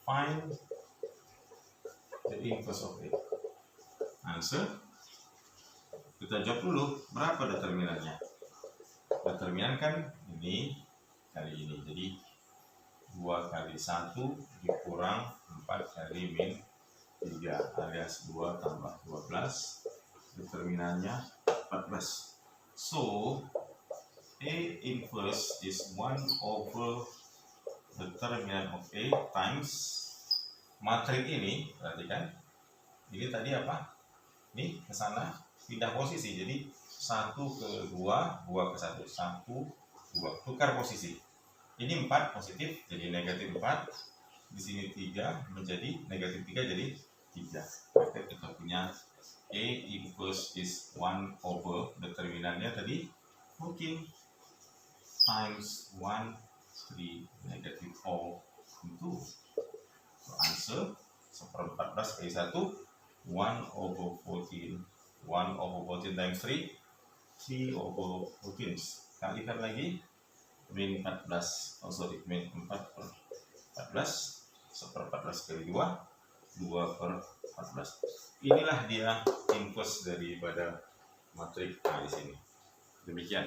Find the inverse of A. Answer. Kita jawab dulu, berapa determinannya? Determinan kan ini kali ini. Jadi 2 kali 1 dikurang 4 kali min 3 alias 2 tambah 12. Determinannya 14. So A inverse is 1 over determinant of A times matriks ini. Perhatikan, ini tadi apa? Ini ke sana pindah posisi, jadi 1 ke 2, 2 ke 1, 1, 2, tukar posisi. Ini 4 positif jadi negatif 4, di sini 3 menjadi negatif 3 jadi 3. Maka kita punya A inverse is 1 over determinannya tadi 14 times 1, 3, negative 4 into. So answer 1/14 kali 1, 1 over 14, 1 over 14 times 3, 3 over 14. Kalikan lagi, min 14, min 4/14, 1/14 kali 2, 2/14. Inilah dia inverse daripada matriks A di sini. Demikian.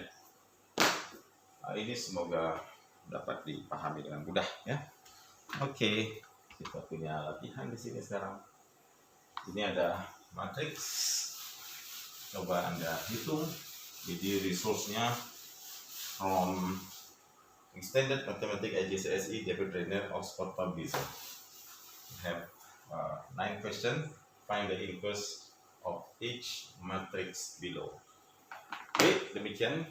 Ini semoga dapat dipahami dengan mudah ya. Oke, kita punya latihan di sini sekarang. Ini ada matriks. Coba Anda hitung. Jadi resource-nya from Extended Mathematics IGCSE David Renner Oxford Publisher. We have 9 questions. Find the inverse of each matrix below. Oke, demikian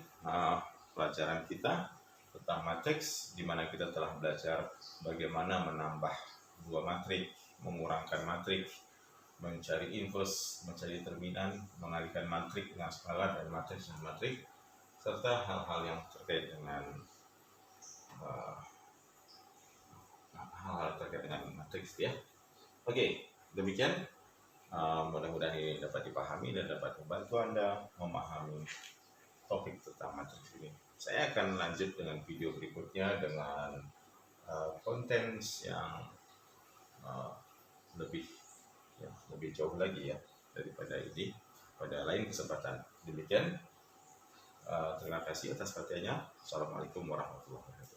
pelajaran kita tentang matriks, di mana kita telah belajar bagaimana menambah dua matriks, mengurangkan matriks, mencari inverse, mencari determinan, mengalihkan matriks dengan skalar dan matriks dan matriks, serta hal-hal yang terkait dengan matriks ya. Oke, demikian. Mudah-mudahan ini dapat dipahami dan dapat membantu Anda memahami topik tentang matriks ini. Saya akan lanjut dengan video berikutnya dengan konten yang lebih jauh lagi ya daripada ini pada lain kesempatan. Demikian. Terima kasih atas perhatiannya. Assalamualaikum warahmatullahi wabarakatuh.